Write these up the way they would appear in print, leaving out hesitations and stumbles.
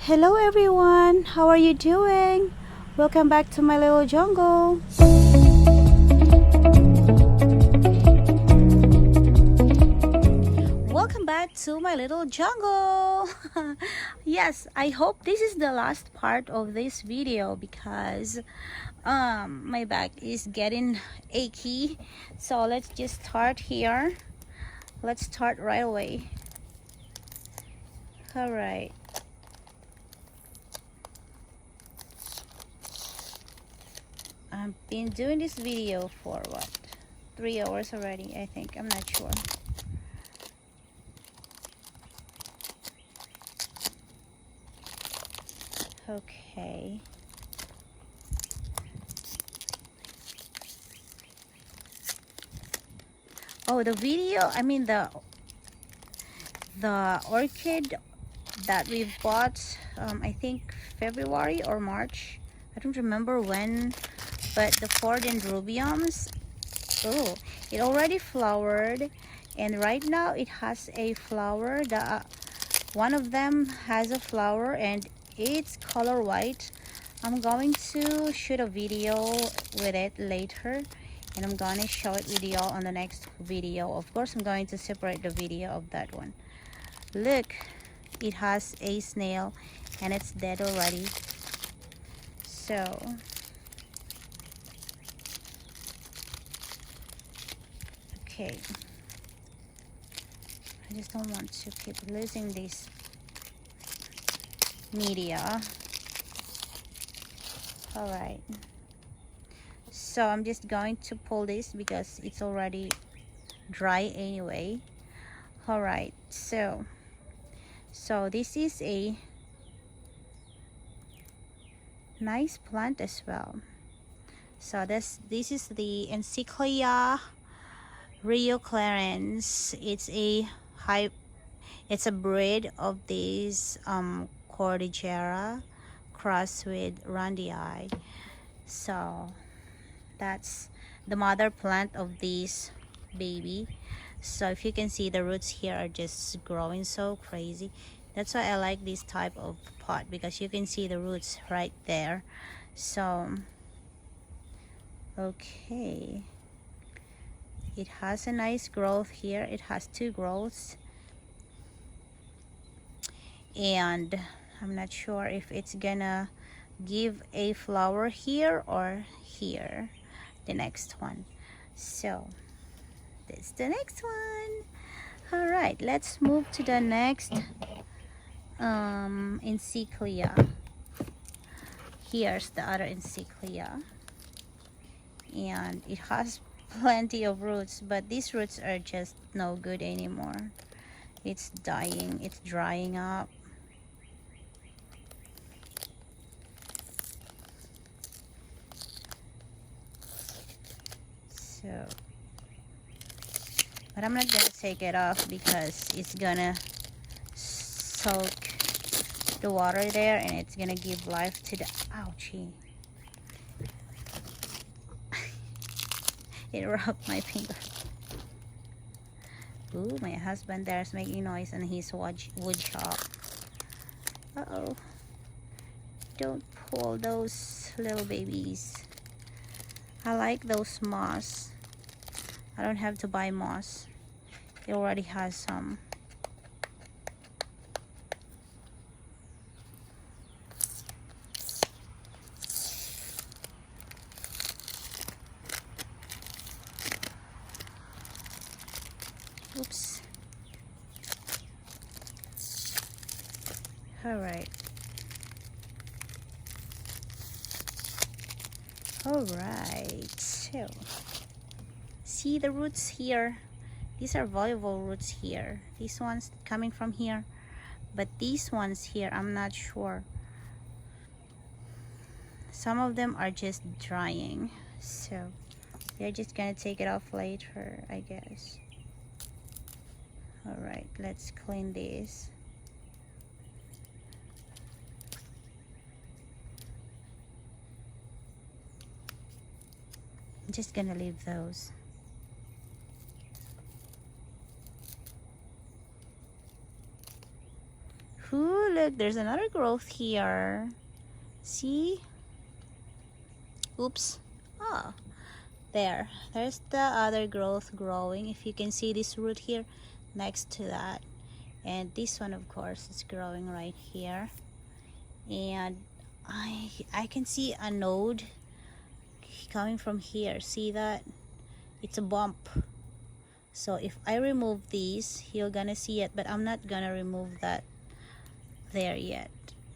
Hello everyone, how are you doing? Welcome back to my little jungle. Welcome back to my little jungle. Yes, I hope this is the last part of this video because my back is getting achy. So let's just start here. Let's start right away. All right. I've been doing this video for what, 3 hours already, I think. I'm not sure. Okay. Oh, the video, I mean the orchid that we bought, I think February or March. I don't remember when, but the dendrobiums, oh, it already flowered, and right now it has a flower. The one of them has a flower and it's color white. I'm going to shoot a video with it later, and I'm gonna show it with y'all on the next video. Of course, I'm going to separate the video of that one. Look, it has a snail and it's dead already. So okay, I just don't want to keep losing this media. All right, so I'm just going to pull this because it's already dry anyway. All right, so this is a nice plant as well. So this is the Encyclia Rio Clarence. It's a breed of this Cordillera crossed with Randii. So that's the mother plant of this baby. So if you can see, the roots here are just growing so crazy. That's why I like this type of pot, because you can see the roots right there. So okay, it has a nice growth here. It has 2 growths, and I'm not sure if it's gonna give a flower here or here, the next one. So that's the next one. All right, let's move to the next Encyclia. Here's the other Encyclia, and it has plenty of roots, but these roots are just no good anymore. It's dying, it's drying up. So, but I'm not gonna take it off because it's gonna soak the water there and it's gonna give life to the, ouchie. It rubbed my finger. Ooh, my husband there is making noise in his wood shop. Uh-oh. Don't pull those little babies. I like those moss. I don't have to buy moss. It already has some. Oops. All right. All right. So, see the roots here. These are valuable roots here. These ones coming from here, but these ones here, I'm not sure. Some of them are just drying, so they're just gonna take it off later, I guess. All right, let's clean this. I'm just gonna leave those. Ooh, look, look, there's another growth here. See? Oops. Oh, there's the other growth growing. If you can see this root here next to that, and this one of course is growing right here, and I can see a node coming from here. See that? It's a bump. So if I remove these, you're gonna see it, but I'm not gonna remove that there yet.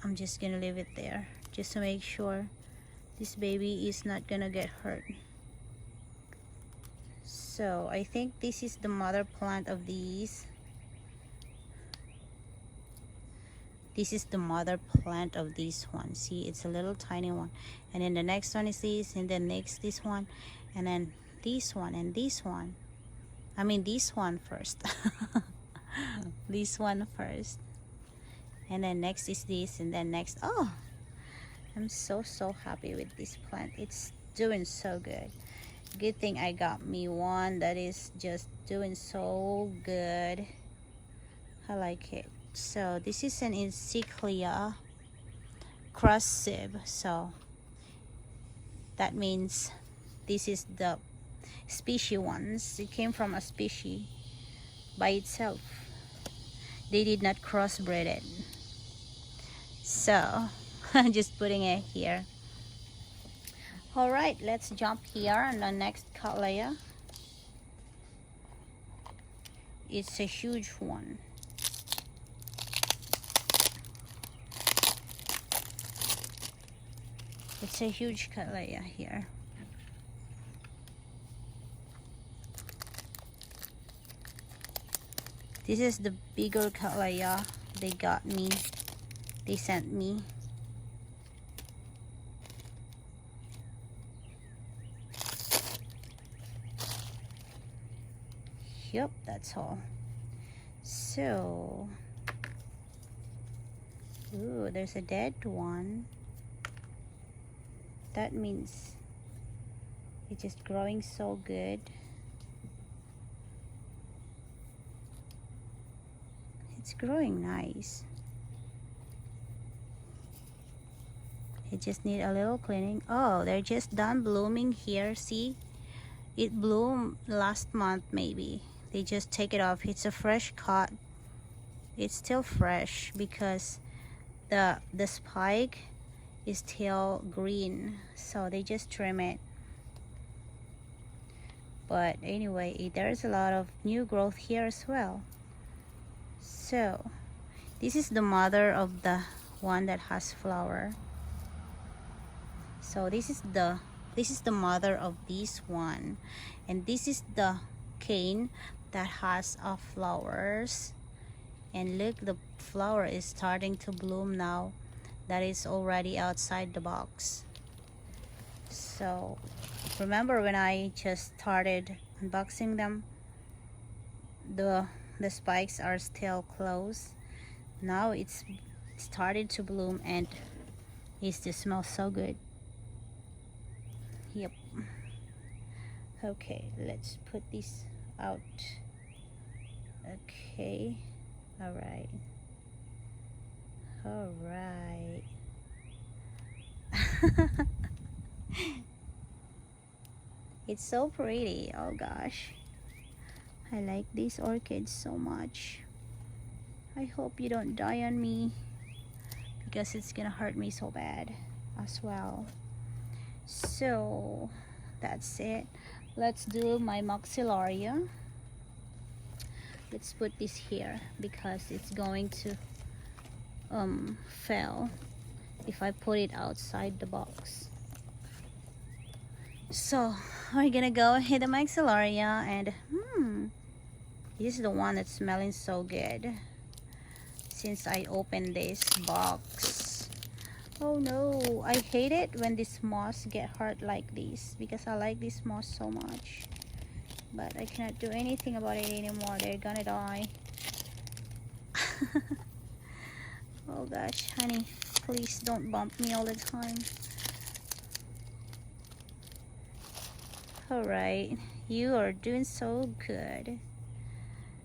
I'm just gonna leave it there just to make sure this baby is not gonna get hurt. So I think this is the mother plant of these. This is the mother plant of this one. See, it's a little tiny one, and then the next one is this, and then next this one, and then this one, and this one. I mean this one first. This one first, and then next is this, and then next. Oh, I'm so happy with this plant. It's doing so good. Good thing I got me one that is just doing so good. I like it. So this is an Encyclia cross sib, so that means this is the species ones. It came from a species by itself. They did not crossbreed it. So I'm just putting it here. All right, let's jump here on the next cattleya. It's a huge one. It's a huge cattleya here. This is the bigger cattleya they got me. They sent me. Yep, that's all. So, ooh, there's a dead one. That means it's just growing so good. It's growing nice. It just need a little cleaning. Oh, they're just done blooming here. See, it bloomed last month maybe. They just take it off. It's a fresh cut. It's still fresh because the spike is still green, so they just trim it. But anyway, there's a lot of new growth here as well. So this is the mother of the one that has flower. So this is the mother of this one, and this is the cane that has flowers. And look, the flower is starting to bloom now. That is already outside the box. So remember when I just started unboxing them, the spikes are still closed. Now it's started to bloom, and it just smells so good. Yep. Okay, let's put this out. Okay. All right. It's so pretty. Oh gosh, I like these orchids so much. I hope you don't die on me, because it's gonna hurt me so bad as well. So that's it. Let's do my maxillaria. Let's put this here because it's going to fail if I put it outside the box. So we're gonna go hit the maxillaria, and this is the one that's smelling so good since I opened this box. Oh no, I hate it when this moss get hurt like this, because I like this moss so much, but I cannot do anything about it anymore. They're gonna die. Oh gosh, honey, please don't bump me all the time. Alright, you are doing so good.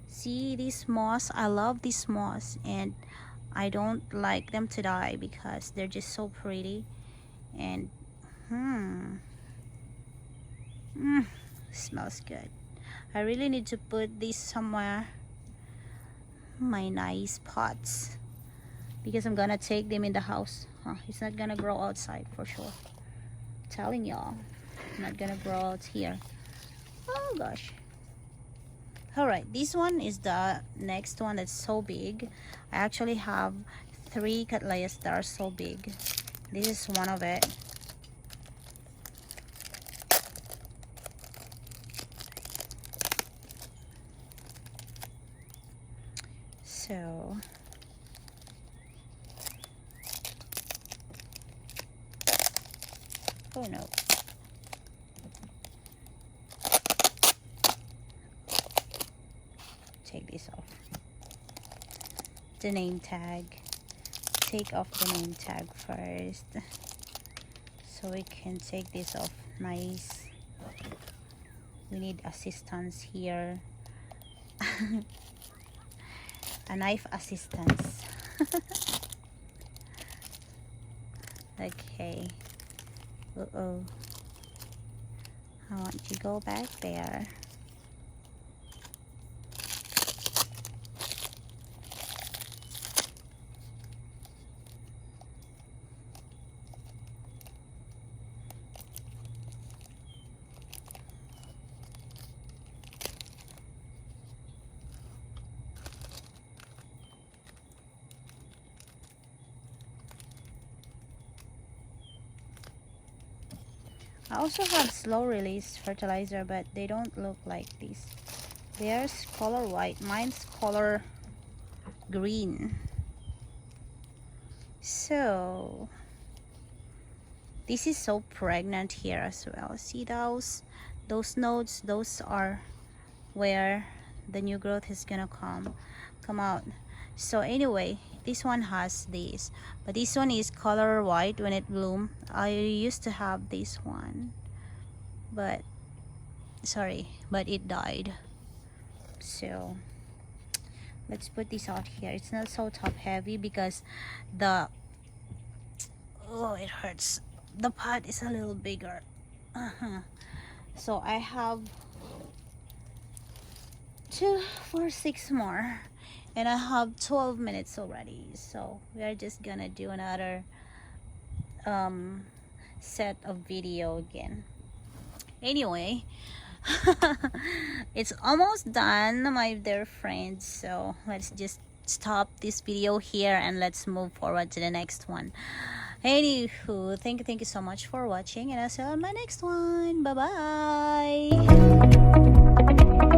See this moss? I love this moss, and I don't like them to die because they're just so pretty. And smells good. I really need to put this somewhere, my nice pots, because I'm gonna take them in the house. It's not gonna grow outside for sure. I'm telling y'all, not gonna grow out here. Oh gosh. All right, this one is the next one that's so big. I actually have 3 cattleyas that are so big. This is one of it. So oh no. Take this off. The name tag. Take off the name tag first. So we can take this off. Nice. We need assistance here. A knife assistance. Okay. Uh-oh. I want you to go back there. I also have slow release fertilizer, but they don't look like this. Theirs color white, mine's color green. So this is so pregnant here as well. See those nodes? Those are where the new growth is gonna come out. So anyway, this one has this, but this one is color white when it bloom. I used to have this one, but it died. So let's put this out here. It's not so top heavy because it hurts. The pot is a little bigger. So I have 2, 4, 6 more, and I have 12 minutes already. So we are just gonna do another set of video again. Anyway, it's almost done, my dear friends. So let's just stop this video here and let's move forward to the next one. Anywho, thank you so much for watching, and I'll see you on my next one. Bye bye.